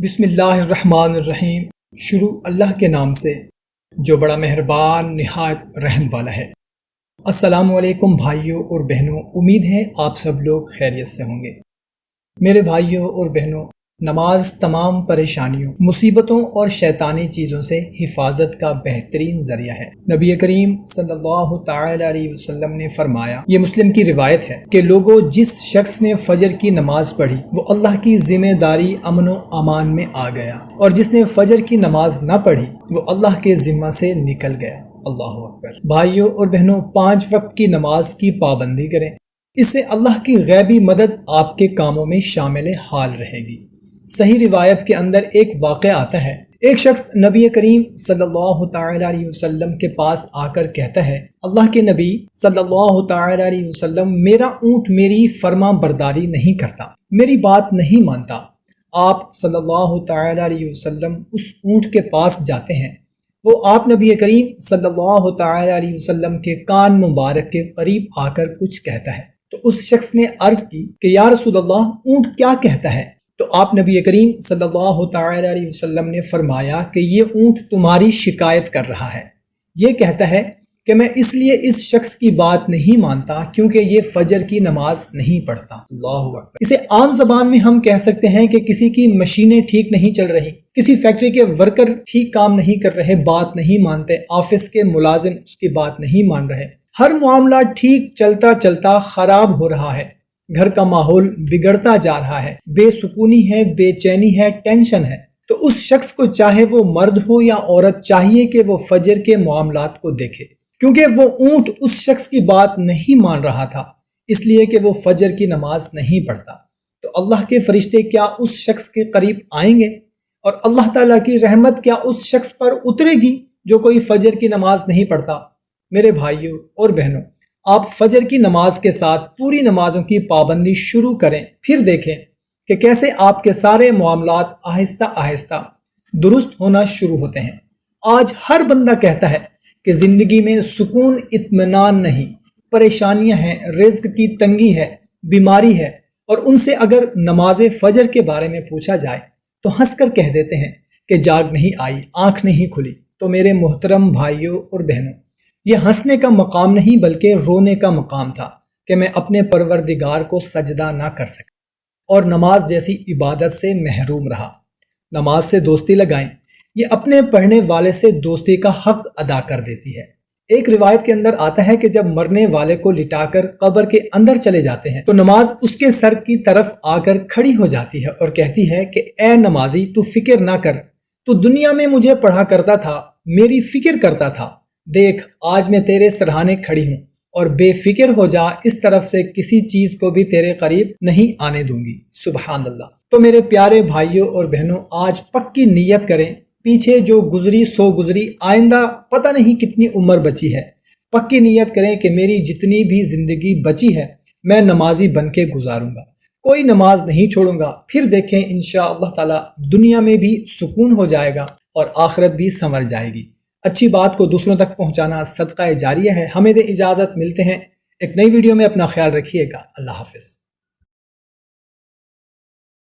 بسم اللہ الرحمن الرحیم۔ شروع اللہ کے نام سے جو بڑا مہربان نہایت رحم والا ہے۔ السلام علیکم بھائیوں اور بہنوں، امید ہے آپ سب لوگ خیریت سے ہوں گے۔ میرے بھائیوں اور بہنوں، نماز تمام پریشانیوں، مصیبتوں اور شیطانی چیزوں سے حفاظت کا بہترین ذریعہ ہے۔ نبی کریم صلی اللہ تعالی علیہ وسلم نے فرمایا، یہ مسلم کی روایت ہے کہ لوگوں، جس شخص نے فجر کی نماز پڑھی وہ اللہ کی ذمہ داری امن و امان میں آ گیا، اور جس نے فجر کی نماز نہ پڑھی وہ اللہ کے ذمہ سے نکل گیا۔ اللہ اکبر۔ بھائیوں اور بہنوں، 5 وقت کی نماز کی پابندی کریں، اس سے اللہ کی غیبی مدد آپ کے کاموں میں شامل حال رہے گی۔ صحیح روایت کے اندر ایک واقعہ آتا ہے، ایک شخص نبی کریم صلی اللہ تعالی علیہ وسلم کے پاس آ کر کہتا ہے، اللہ کے نبی صلی اللہ تعالی علیہ وسلم، میرا اونٹ میری فرما برداری نہیں کرتا، میری بات نہیں مانتا۔ آپ صلی اللہ تعالی علیہ وسلم اس اونٹ کے پاس جاتے ہیں، وہ آپ نبی کریم صلی اللہ تعالی علیہ وسلم کے کان مبارک کے قریب آ کر کچھ کہتا ہے، تو اس شخص نے عرض کی کہ یا رسول اللہ، اونٹ کیا کہتا ہے؟ تو آپ نبی کریم صلی اللہ تعالی علیہ وسلم نے فرمایا کہ یہ اونٹ تمہاری شکایت کر رہا ہے، یہ کہتا ہے کہ میں اس لیے اس شخص کی بات نہیں مانتا کیونکہ یہ فجر کی نماز نہیں پڑھتا۔ اللہ اکبر۔ اسے عام زبان میں ہم کہہ سکتے ہیں کہ کسی کی مشینیں ٹھیک نہیں چل رہی، کسی فیکٹری کے ورکر ٹھیک کام نہیں کر رہے، بات نہیں مانتے، آفس کے ملازم اس کی بات نہیں مان رہے، ہر معاملہ ٹھیک چلتا چلتا خراب ہو رہا ہے، گھر کا ماحول بگڑتا جا رہا ہے، بے سکونی ہے، بے چینی ہے، ٹینشن ہے۔ تو اس شخص کو، چاہے وہ مرد ہو یا عورت، چاہیے کہ وہ فجر کے معاملات کو دیکھے، کیونکہ وہ اونٹ اس شخص کی بات نہیں مان رہا تھا، اس لیے کہ وہ فجر کی نماز نہیں پڑھتا۔ تو اللہ کے فرشتے کیا اس شخص کے قریب آئیں گے، اور اللہ تعالیٰ کی رحمت کیا اس شخص پر اترے گی جو کوئی فجر کی نماز نہیں پڑھتا؟ میرے بھائیوں اور بہنوں، آپ فجر کی نماز کے ساتھ پوری نمازوں کی پابندی شروع کریں، پھر دیکھیں کہ کیسے آپ کے سارے معاملات آہستہ آہستہ درست ہونا شروع ہوتے ہیں۔ آج ہر بندہ کہتا ہے کہ زندگی میں سکون، اطمینان نہیں، پریشانیاں ہیں، رزق کی تنگی ہے، بیماری ہے، اور ان سے اگر نماز فجر کے بارے میں پوچھا جائے تو ہنس کر کہہ دیتے ہیں کہ جاگ نہیں آئی، آنکھ نہیں کھلی۔ تو میرے محترم بھائیوں اور بہنوں، یہ ہنسنے کا مقام نہیں بلکہ رونے کا مقام تھا کہ میں اپنے پروردگار کو سجدہ نہ کر سکا اور نماز جیسی عبادت سے محروم رہا۔ نماز سے دوستی لگائیں، یہ اپنے پڑھنے والے سے دوستی کا حق ادا کر دیتی ہے۔ ایک روایت کے اندر آتا ہے کہ جب مرنے والے کو لٹا کر قبر کے اندر چلے جاتے ہیں تو نماز اس کے سر کی طرف آ کر کھڑی ہو جاتی ہے اور کہتی ہے کہ اے نمازی، تو فکر نہ کر، تو دنیا میں مجھے پڑھا کرتا تھا، میری فکر کرتا تھا، دیکھ آج میں تیرے سرہانے کھڑی ہوں، اور بے فکر ہو جا، اس طرف سے کسی چیز کو بھی تیرے قریب نہیں آنے دوں گی۔ سبحان اللہ۔ تو میرے پیارے بھائیوں اور بہنوں، آج پکی نیت کریں، پیچھے جو گزری سو گزری، آئندہ پتہ نہیں کتنی عمر بچی ہے، پکی نیت کریں کہ میری جتنی بھی زندگی بچی ہے میں نمازی بن کے گزاروں گا، کوئی نماز نہیں چھوڑوں گا۔ پھر دیکھیں انشاءاللہ تعالی دنیا میں بھی سکون ہو جائے گا اور آخرت بھی سنور جائے گی۔ اچھی بات کو دوسروں تک پہنچانا صدقہ جاریہ ہے۔ ہمیں دے اجازت، ملتے ہیں ایک نئی ویڈیو میں، اپنا خیال رکھیے گا۔ اللہ حافظ۔